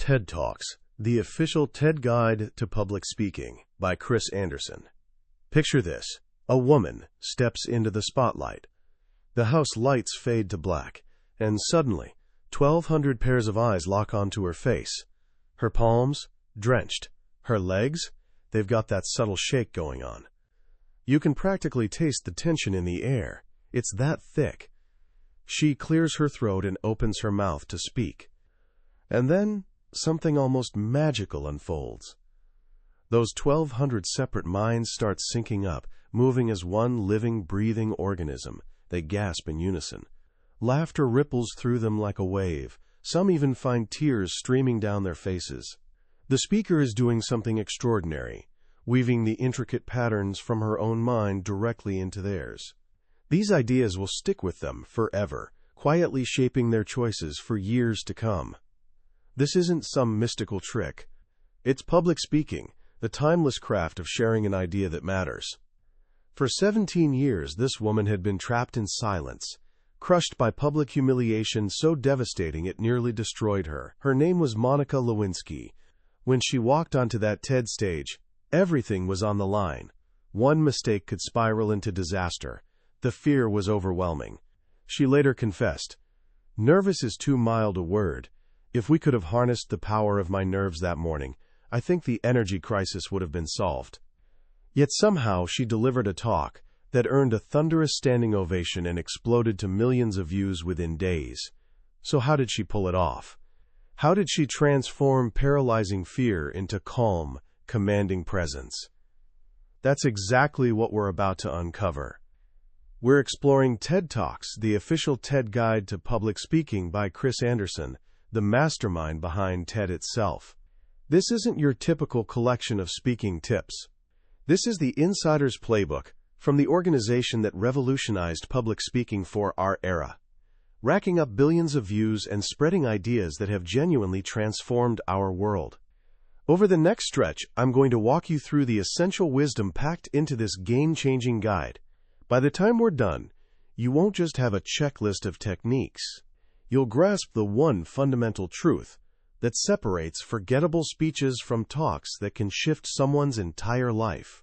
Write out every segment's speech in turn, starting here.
TED Talks, the official TED Guide to Public Speaking by Chris Anderson. Picture this. A woman steps into the spotlight. The house lights fade to black, and suddenly, 1,200 pairs of eyes lock onto her face. Her palms, drenched. Her legs, they've got that subtle shake going on. You can practically taste the tension in the air. It's that thick. She clears her throat and opens her mouth to speak. And then, something almost magical unfolds. Those 1,200 separate minds start syncing up, moving as one living, breathing organism. They gasp in unison. Laughter ripples through them like a wave. Some even find tears streaming down their faces. The speaker is doing something extraordinary, weaving the intricate patterns from her own mind directly into theirs. These ideas will stick with them forever, quietly shaping their choices for years to come. This isn't some mystical trick. It's public speaking, the timeless craft of sharing an idea that matters. For 17 years, this woman had been trapped in silence, crushed by public humiliation so devastating it nearly destroyed her. Her name was Monica Lewinsky. When she walked onto that TED stage, everything was on the line. One mistake could spiral into disaster. The fear was overwhelming. She later confessed, "Nervous is too mild a word. If we could have harnessed the power of my nerves that morning, I think the energy crisis would have been solved." Yet somehow she delivered a talk that earned a thunderous standing ovation and exploded to millions of views within days. So how did she pull it off? How did she transform paralyzing fear into calm, commanding presence? That's exactly what we're about to uncover. We're exploring TED Talks, the official TED Guide to Public Speaking by Chris Anderson, the mastermind behind TED itself. This isn't your typical collection of speaking tips. This is the insider's playbook from the organization that revolutionized public speaking for our era, racking up billions of views and spreading ideas that have genuinely transformed our world. Over the next stretch, I'm going to walk you through the essential wisdom packed into this game-changing guide. By the time we're done, you won't just have a checklist of techniques. You'll grasp the one fundamental truth that separates forgettable speeches from talks that can shift someone's entire life.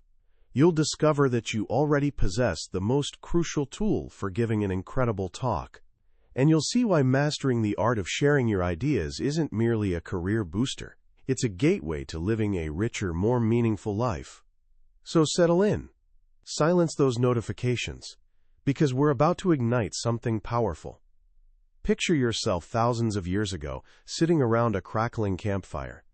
You'll discover that you already possess the most crucial tool for giving an incredible talk. And you'll see why mastering the art of sharing your ideas isn't merely a career booster. It's a gateway to living a richer, more meaningful life. So settle in. Silence those notifications, because we're about to ignite something powerful. Picture yourself thousands of years ago, sitting around a crackling campfire.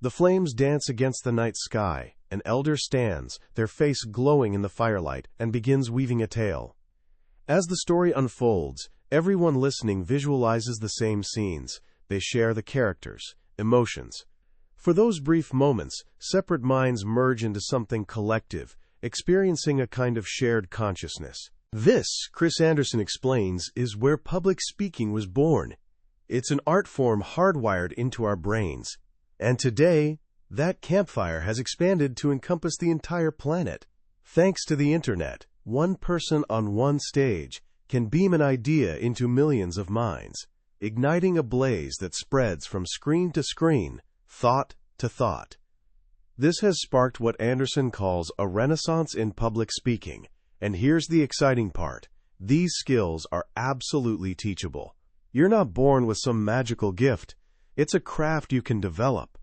The flames dance against the night sky. An elder stands, their face glowing in the firelight, and begins weaving a tale. As the story unfolds, everyone listening visualizes the same scenes. They share the characters, emotions. For those brief moments, separate minds merge into something collective, experiencing a kind of shared consciousness. This, Chris Anderson explains, is where public speaking was born. It's an art form hardwired into our brains. And today, that campfire has expanded to encompass the entire planet. Thanks to the internet, one person on one stage can beam an idea into millions of minds, igniting a blaze that spreads from screen to screen, thought to thought. This has sparked what Anderson calls a renaissance in public speaking. And here's the exciting part. These skills are absolutely teachable. You're not born with some magical gift. It's a craft you can develop.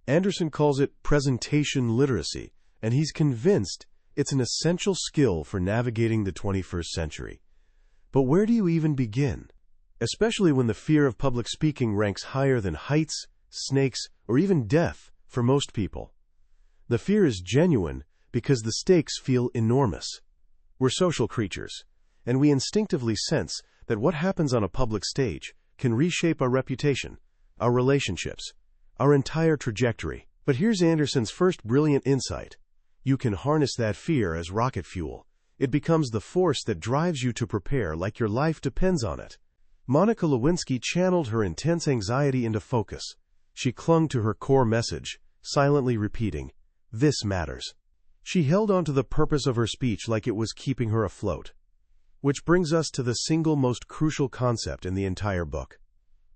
Anderson calls it presentation literacy, and he's convinced it's an essential skill for navigating the 21st century. But where do you even begin? Especially when the fear of public speaking ranks higher than heights, snakes, or even death for most people. The fear is genuine because the stakes feel enormous. We're social creatures, and we instinctively sense that what happens on a public stage can reshape our reputation, our relationships, our entire trajectory. But here's Anderson's first brilliant insight. You can harness that fear as rocket fuel. It becomes the force that drives you to prepare like your life depends on it. Monica Lewinsky channeled her intense anxiety into focus. She clung to her core message, silently repeating, "This matters." She held on to the purpose of her speech like it was keeping her afloat. Which brings us to the single most crucial concept in the entire book.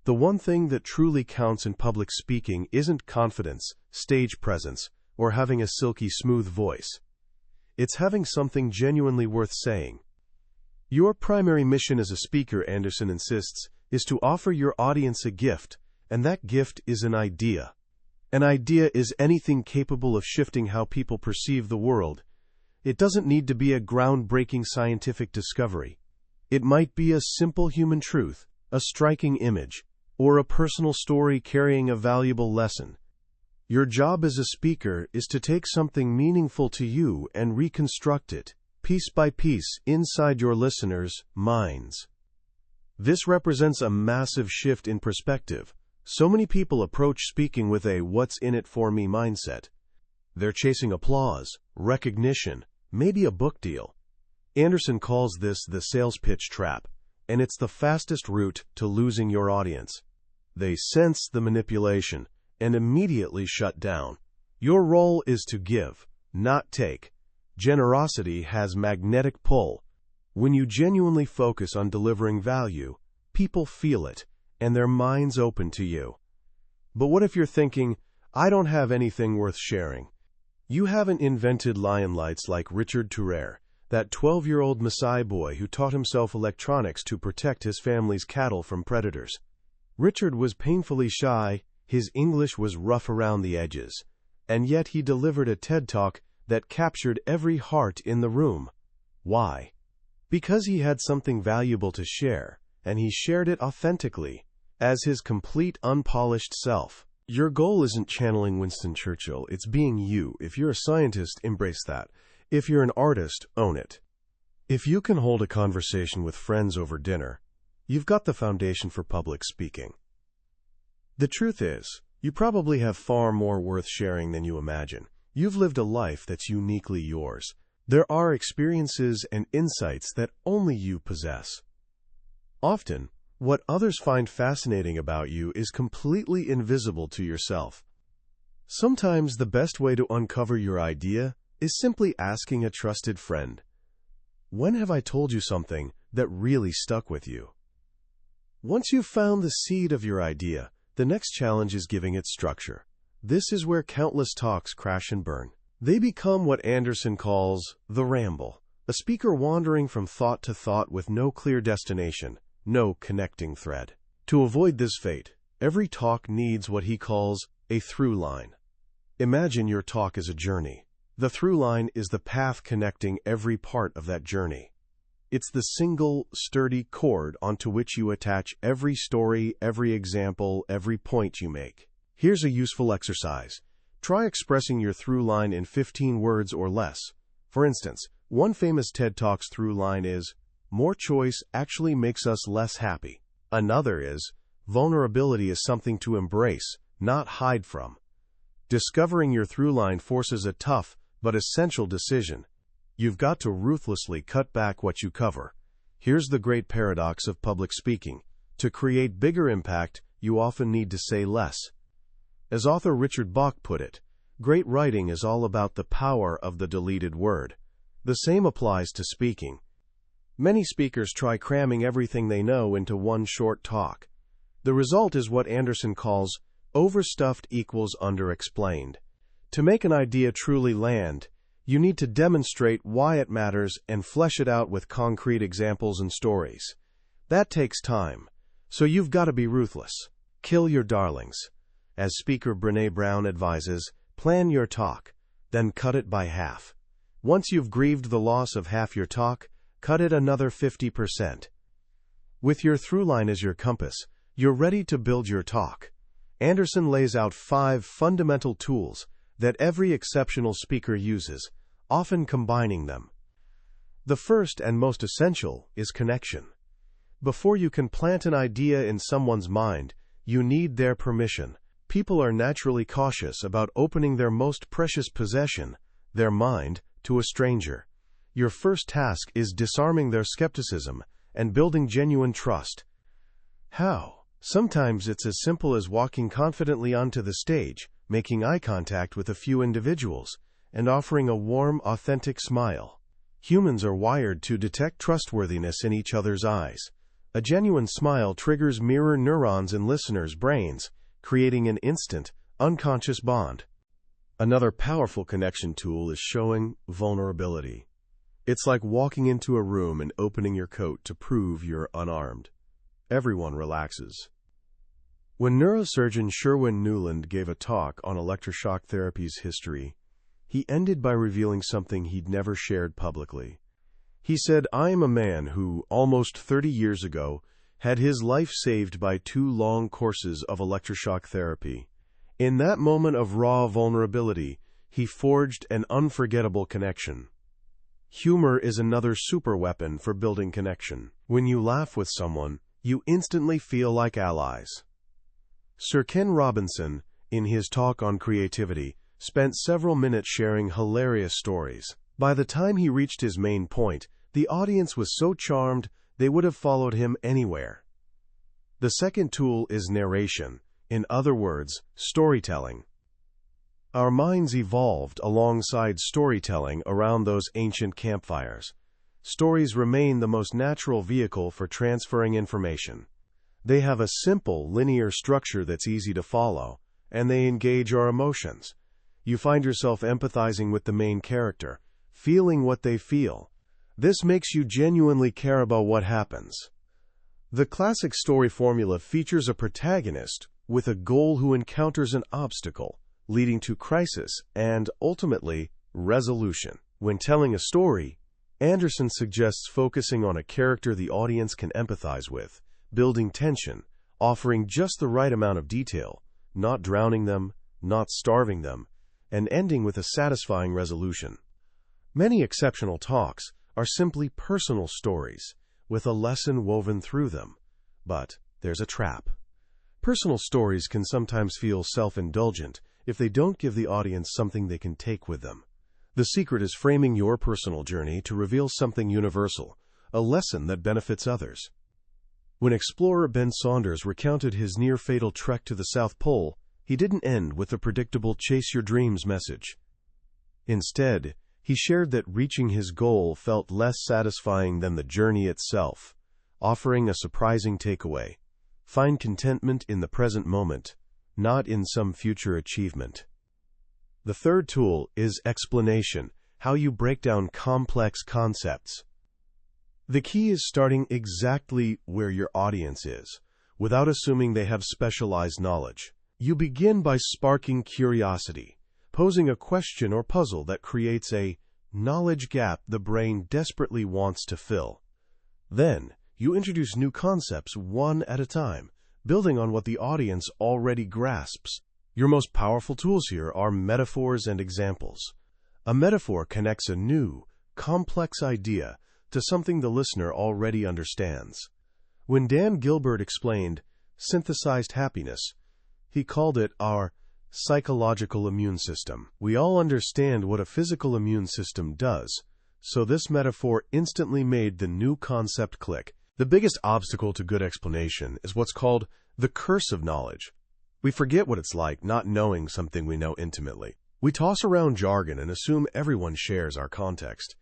The one thing that truly counts in public speaking isn't confidence, stage presence, or having a silky smooth voice. It's having something genuinely worth saying. Your primary mission as a speaker, Anderson insists, is to offer your audience a gift, and that gift is an idea. An idea is anything capable of shifting how people perceive the world. It doesn't need to be a groundbreaking scientific discovery. It might be a simple human truth, a striking image, or a personal story carrying a valuable lesson. Your job as a speaker is to take something meaningful to you and reconstruct it, piece by piece, inside your listeners' minds. This represents a massive shift in perspective. So many people approach speaking with a "what's in it for me" mindset. They're chasing applause, recognition, maybe a book deal. Anderson calls this the sales pitch trap, and it's the fastest route to losing your audience. They sense the manipulation and immediately shut down. Your role is to give, not take. Generosity has magnetic pull. When you genuinely focus on delivering value, people feel it, and their minds open to you. But what if you're thinking, "I don't have anything worth sharing"? You haven't invented lion lights like Richard Tourer, that 12-year-old Maasai boy who taught himself electronics to protect his family's cattle from predators. Richard was painfully shy, his English was rough around the edges, and yet he delivered a TED Talk that captured every heart in the room. Why? Because he had something valuable to share, and he shared it authentically, as his complete, unpolished self. Your goal isn't channeling Winston Churchill, it's being you. If you're a scientist, embrace that. If you're an artist, own it. If you can hold a conversation with friends over dinner, you've got the foundation for public speaking. The truth is, you probably have far more worth sharing than you imagine. You've lived a life that's uniquely yours. There are experiences and insights that only you possess. Often, what others find fascinating about you is completely invisible to yourself. Sometimes the best way to uncover your idea is simply asking a trusted friend, "When have I told you something that really stuck with you?" Once you've found the seed of your idea, the next challenge is giving it structure. This is where countless talks crash and burn. They become what Anderson calls the ramble, a speaker wandering from thought to thought with no clear destination, no connecting thread. To avoid this fate, every talk needs what he calls a through line. Imagine your talk as a journey. The through line is the path connecting every part of that journey. It's the single, sturdy cord onto which you attach every story, every example, every point you make. Here's a useful exercise. Try expressing your through line in 15 words or less. For instance, one famous TED Talks through line is, "More choice actually makes us less happy." Another is, "Vulnerability is something to embrace, not hide from." Discovering your through line forces a tough but essential decision. You've got to ruthlessly cut back what you cover. Here's the great paradox of public speaking. To create bigger impact, you often need to say less. As author Richard Bach put it, great writing is all about the power of the deleted word. The same applies to speaking. Many speakers try cramming everything they know into one short talk. The result is what Anderson calls overstuffed equals underexplained. To make an idea truly land, you need to demonstrate why it matters and flesh it out with concrete examples and stories. That takes time, so you've got to be ruthless. Kill your darlings. As speaker Brené Brown advises, plan your talk, then cut it by half. Once you've grieved the loss of half your talk, cut it another 50%. With your through line as your compass, you're ready to build your talk. Anderson lays out 5 fundamental tools that every exceptional speaker uses, often combining them. The first and most essential is connection. Before you can plant an idea in someone's mind, you need their permission. People are naturally cautious about opening their most precious possession, their mind, to a stranger. Your first task is disarming their skepticism and building genuine trust. How? Sometimes it's as simple as walking confidently onto the stage, making eye contact with a few individuals, and offering a warm, authentic smile. Humans are wired to detect trustworthiness in each other's eyes. A genuine smile triggers mirror neurons in listeners' brains, creating an instant, unconscious bond. Another powerful connection tool is showing vulnerability. It's like walking into a room and opening your coat to prove you're unarmed. Everyone relaxes. When neurosurgeon Sherwin Nuland gave a talk on electroshock therapy's history, he ended by revealing something he'd never shared publicly. He said, "I am a man who, almost 30 years ago, had his life saved by 2 long courses of electroshock therapy. In that moment of raw vulnerability, he forged an unforgettable connection." Humor is another superweapon for building connection. When you laugh with someone, you instantly feel like allies. Sir Ken Robinson, in his talk on creativity, spent several minutes sharing hilarious stories. By the time he reached his main point, the audience was so charmed they would have followed him anywhere. The second tool is narration, in other words, storytelling. Our minds evolved alongside storytelling around those ancient campfires. Stories remain the most natural vehicle for transferring information. They have a simple, linear structure that's easy to follow, and they engage our emotions. You find yourself empathizing with the main character, feeling what they feel. This makes you genuinely care about what happens. The classic story formula features a protagonist with a goal who encounters an obstacle, leading to crisis and, ultimately, resolution. When telling a story, Anderson suggests focusing on a character the audience can empathize with, building tension, offering just the right amount of detail, not drowning them, not starving them, and ending with a satisfying resolution. Many exceptional talks are simply personal stories, with a lesson woven through them. But there's a trap. Personal stories can sometimes feel self-indulgent if they don't give the audience something they can take with them. The secret is framing your personal journey to reveal something universal, a lesson that benefits others. When explorer Ben Saunders recounted his near-fatal trek to the South Pole, he didn't end with a predictable chase your dreams message. Instead, he shared that reaching his goal felt less satisfying than the journey itself, offering a surprising takeaway. Find contentment in the present moment, not in some future achievement. The third tool is explanation, how you break down complex concepts. The key is starting exactly where your audience is, without assuming they have specialized knowledge. You begin by sparking curiosity, posing a question or puzzle that creates a knowledge gap the brain desperately wants to fill. Then, you introduce new concepts one at a time, building on what the audience already grasps. Your most powerful tools here are metaphors and examples. A metaphor connects a new, complex idea to something the listener already understands. When Dan Gilbert explained synthesized happiness, he called it our psychological immune system. We all understand what a physical immune system does, so this metaphor instantly made the new concept click. The biggest obstacle to good explanation is what's called the curse of knowledge. We forget what it's like not knowing something we know intimately. We toss around jargon and assume everyone shares our context.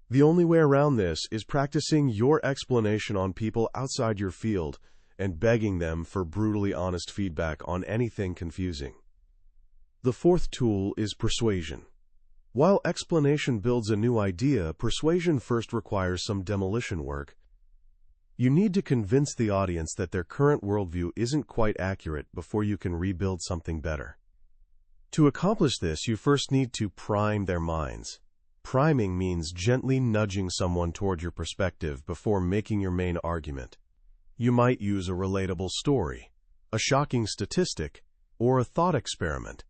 The only way around this is practicing your explanation on people outside your field and begging them for brutally honest feedback on anything confusing. The fourth tool is persuasion. While explanation builds a new idea, persuasion first requires some demolition work. You need to convince the audience that their current worldview isn't quite accurate before you can rebuild something better. To accomplish this, you first need to prime their minds. Priming means gently nudging someone toward your perspective before making your main argument. You might use a relatable story, a shocking statistic, or a thought experiment.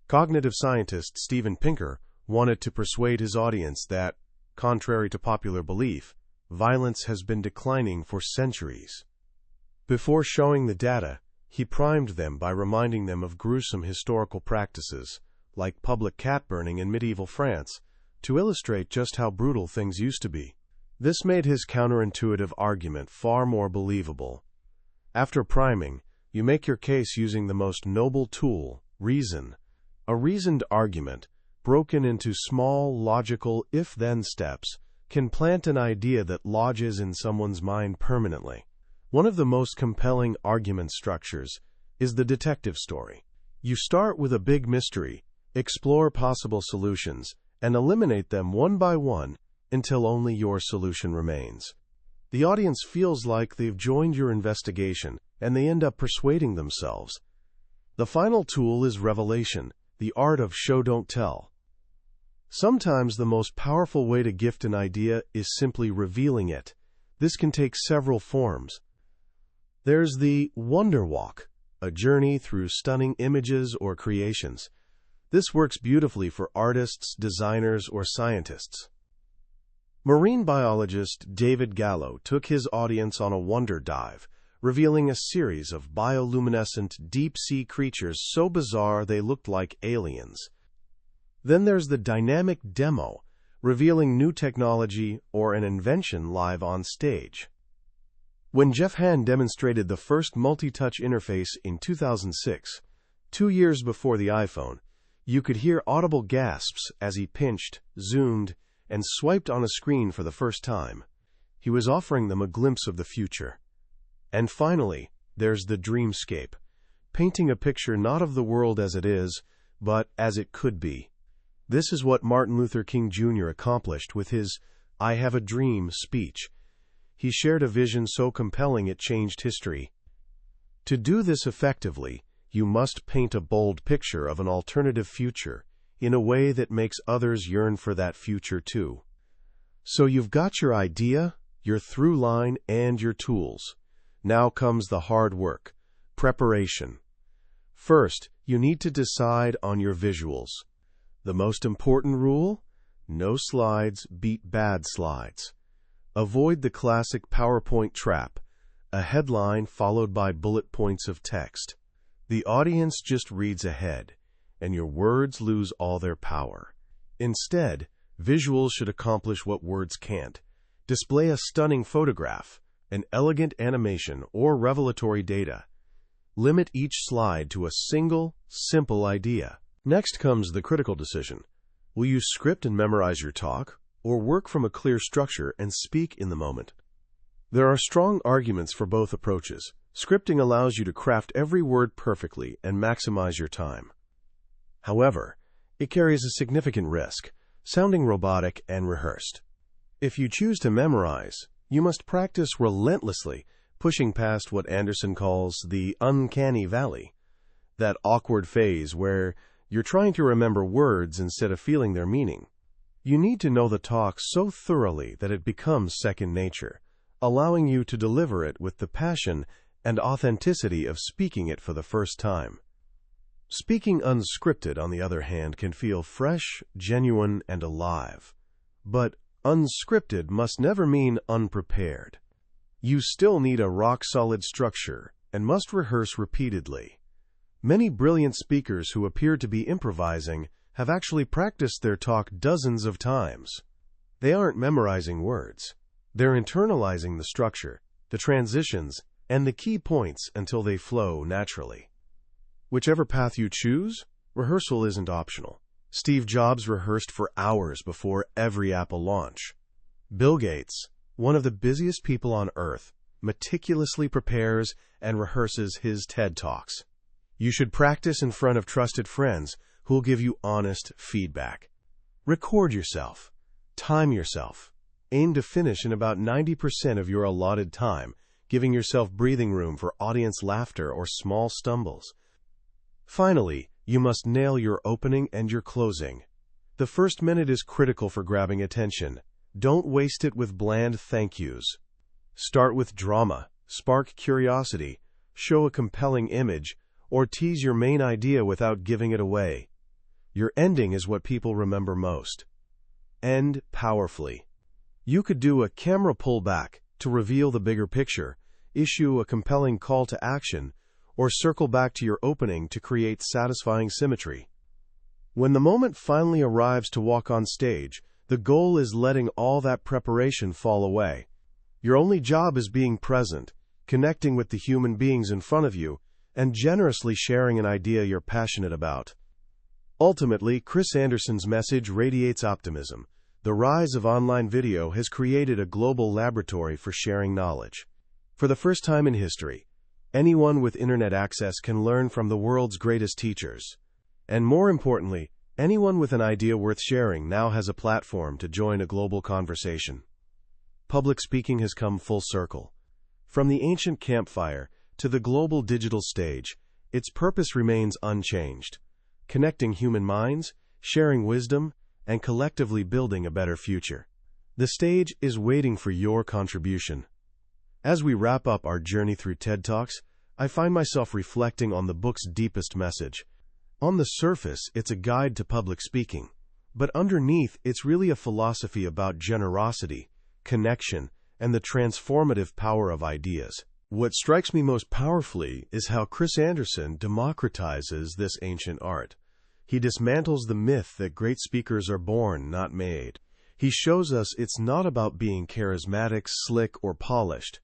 Cognitive scientist Steven Pinker wanted to persuade his audience that, contrary to popular belief, violence has been declining for centuries. Before showing the data, he primed them by reminding them of gruesome historical practices, like public cat burning in medieval France, to illustrate just how brutal things used to be. This made his counterintuitive argument far more believable. After priming, you make your case using the most noble tool, reason. A reasoned argument, broken into small, logical if-then steps, can plant an idea that lodges in someone's mind permanently. One of the most compelling argument structures is the detective story. You start with a big mystery, explore possible solutions, and eliminate them one by one until only your solution remains. The audience feels like they've joined your investigation, and they end up persuading themselves. The final tool is revelation, the art of show don't tell. Sometimes the most powerful way to gift an idea is simply revealing it. This can take several forms. There's the Wonder Walk, a journey through stunning images or creations. This works beautifully for artists, designers, or scientists. Marine biologist David Gallo took his audience on a wonder dive, revealing a series of bioluminescent deep-sea creatures so bizarre they looked like aliens. Then there's the dynamic demo, revealing new technology or an invention live on stage. When Jeff Hand demonstrated the first multi-touch interface in 2006, 2 years before the iPhone, you could hear audible gasps as he pinched, zoomed, and swiped on a screen for the first time. He was offering them a glimpse of the future. And finally, there's the dreamscape, painting a picture not of the world as it is, but as it could be. This is what Martin Luther King Jr. accomplished with his "I Have a Dream" speech. He shared a vision so compelling it changed history. To do this effectively, you must paint a bold picture of an alternative future in a way that makes others yearn for that future too. So you've got your idea, your through line, and your tools. Now comes the hard work, preparation. First, you need to decide on your visuals. The most important rule? No slides beat bad slides. Avoid the classic PowerPoint trap, a headline followed by bullet points of text. The audience just reads ahead, and your words lose all their power. Instead, visuals should accomplish what words can't. Display a stunning photograph, an elegant animation, or revelatory data. Limit each slide to a single, simple idea. Next comes the critical decision. Will you script and memorize your talk, or work from a clear structure and speak in the moment? There are strong arguments for both approaches. Scripting allows you to craft every word perfectly and maximize your time. However, it carries a significant risk, sounding robotic and rehearsed. If you choose to memorize, you must practice relentlessly, pushing past what Anderson calls the uncanny valley, that awkward phase where you're trying to remember words instead of feeling their meaning. You need to know the talk so thoroughly that it becomes second nature, allowing you to deliver it with the passion and authenticity of speaking it for the first time. Speaking unscripted, on the other hand, can feel fresh, genuine, and alive. But unscripted must never mean unprepared. You still need a rock-solid structure and must rehearse repeatedly. Many brilliant speakers who appear to be improvising have actually practiced their talk dozens of times. They aren't memorizing words. They're internalizing the structure, the transitions, and the key points until they flow naturally. Whichever path you choose, rehearsal isn't optional. Steve Jobs rehearsed for hours before every Apple launch. Bill Gates, one of the busiest people on Earth, meticulously prepares and rehearses his TED Talks. You should practice in front of trusted friends who will give you honest feedback. Record yourself. Time yourself. Aim to finish in about 90% of your allotted time, giving yourself breathing room for audience laughter or small stumbles. Finally, you must nail your opening and your closing. The first minute is critical for grabbing attention. Don't waste it with bland thank yous. Start with drama, spark curiosity, show a compelling image, or tease your main idea without giving it away. Your ending is what people remember most. End powerfully. You could do a camera pullback to reveal the bigger picture, issue a compelling call to action, or circle back to your opening to create satisfying symmetry. When the moment finally arrives to walk on stage, the goal is letting all that preparation fall away. Your only job is being present, connecting with the human beings in front of you, and generously sharing an idea you're passionate about. Ultimately, Chris Anderson's message radiates optimism. The rise of online video has created a global laboratory for sharing knowledge. For the first time in history, anyone with internet access can learn from the world's greatest teachers. And more importantly, anyone with an idea worth sharing now has a platform to join a global conversation. Public speaking has come full circle. From the ancient campfire to the global digital stage, its purpose remains unchanged: connecting human minds, sharing wisdom, and collectively building a better future. The stage is waiting for your contribution. As we wrap up our journey through TED Talks, I find myself reflecting on the book's deepest message. On the surface, it's a guide to public speaking, but underneath, it's really a philosophy about generosity, connection, and the transformative power of ideas. What strikes me most powerfully is how Chris Anderson democratizes this ancient art. He dismantles the myth that great speakers are born, not made. He shows us it's not about being charismatic, slick, or polished.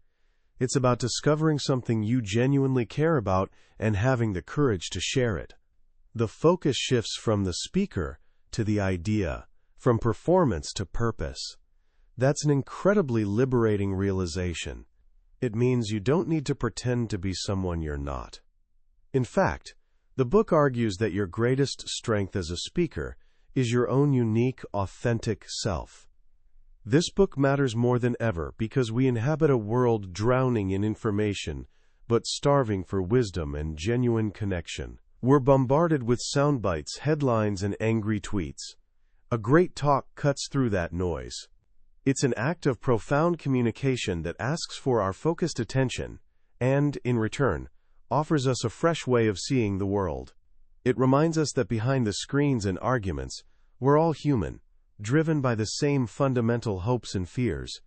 It's about discovering something you genuinely care about and having the courage to share it. The focus shifts from the speaker to the idea, from performance to purpose. That's an incredibly liberating realization. It means you don't need to pretend to be someone you're not. In fact, the book argues that your greatest strength as a speaker is your own unique, authentic self. This book matters more than ever because we inhabit a world drowning in information, but starving for wisdom and genuine connection. We're bombarded with sound bites, headlines, and angry tweets. A great talk cuts through that noise. It's an act of profound communication that asks for our focused attention and, in return, offers us a fresh way of seeing the world. It reminds us that behind the screens and arguments, we're all human, driven by the same fundamental hopes and fears.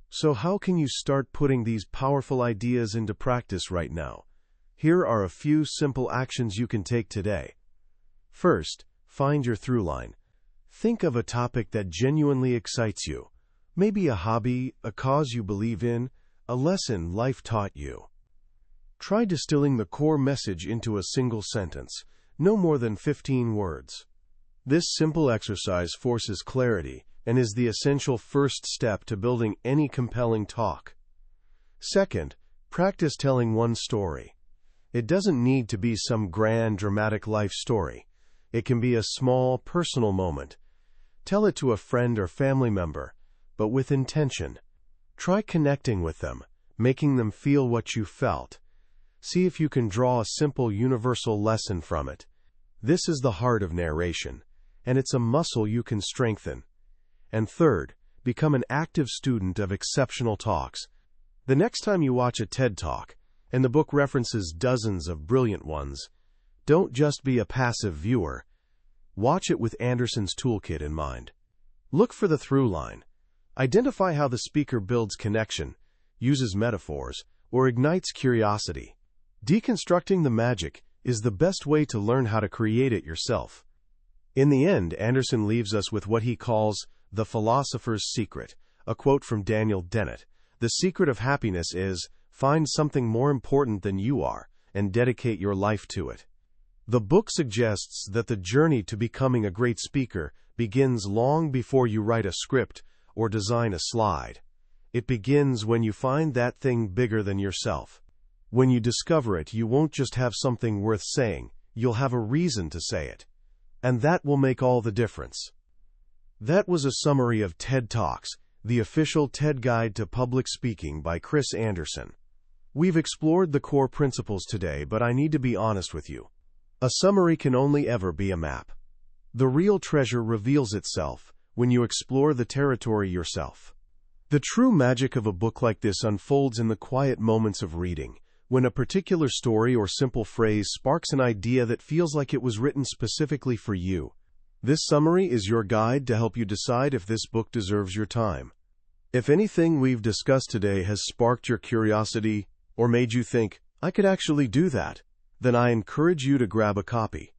So how can you start putting these powerful ideas into practice right now? Here are a few simple actions you can take today. First, find your through line. Think of a topic that genuinely excites you. Maybe a hobby, a cause you believe in, a lesson life taught you. Try distilling the core message into a single sentence, no more than 15 words. This simple exercise forces clarity and is the essential first step to building any compelling talk. Second, practice telling one story. It doesn't need to be some grand, dramatic life story. It can be a small, personal moment. Tell it to a friend or family member, but with intention. Try connecting with them, making them feel what you felt. See if you can draw a simple universal lesson from it. This is the heart of narration, and it's a muscle you can strengthen. And third, become an active student of exceptional talks. The next time you watch a TED Talk, and the book references dozens of brilliant ones, don't just be a passive viewer. Watch it with Anderson's toolkit in mind. Look for the through line. Identify how the speaker builds connection, uses metaphors, or ignites curiosity. Deconstructing the magic is the best way to learn how to create it yourself. In the end, Anderson leaves us with what he calls the philosopher's secret, a quote from Daniel Dennett. The secret of happiness is, find something more important than you are, and dedicate your life to it. The book suggests that the journey to becoming a great speaker begins long before you write a script or design a slide. It begins when you find that thing bigger than yourself. When you discover it, you won't just have something worth saying, you'll have a reason to say it. And that will make all the difference. That was a summary of TED Talks, the official TED Guide to Public Speaking by Chris Anderson. We've explored the core principles today, but I need to be honest with you. A summary can only ever be a map. The real treasure reveals itself when you explore the territory yourself. The true magic of a book like this unfolds in the quiet moments of reading, when a particular story or simple phrase sparks an idea that feels like it was written specifically for you. This summary is your guide to help you decide if this book deserves your time. If anything we've discussed today has sparked your curiosity or made you think, I could actually do that, then I encourage you to grab a copy.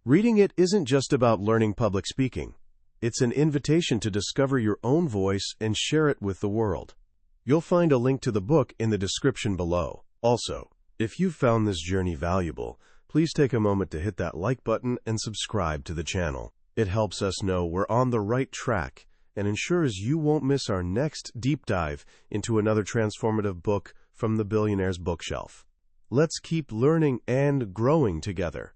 Reading it isn't just about learning public speaking. It's an invitation to discover your own voice and share it with the world. You'll find a link to the book in the description below. Also, if you've found this journey valuable, please take a moment to hit that like button and subscribe to the channel. It helps us know we're on the right track and ensures you won't miss our next deep dive into another transformative book from the billionaire's bookshelf. Let's keep learning and growing together.